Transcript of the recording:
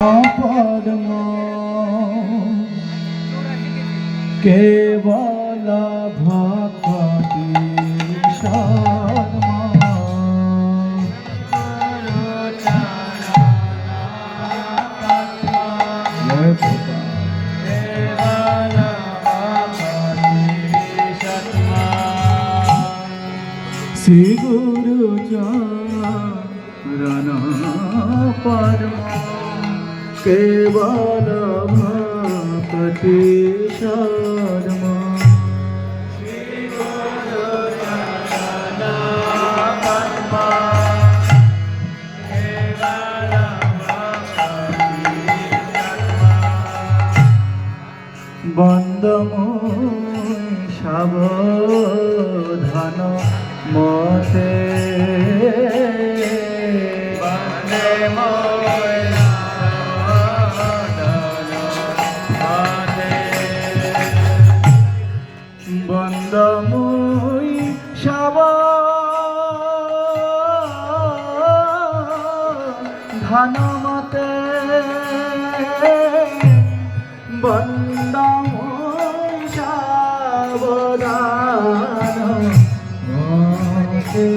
পদ্ম কেবল ভক্তি শর্মা শ্রী গুরু চরণ পদ্ম কেবল ভক্তি শর্মা বন্দময় সাবধান মতে বন্দময় সাবধান মতে বন্দময় সাবধান মতে বন্দময় সাবধান মতে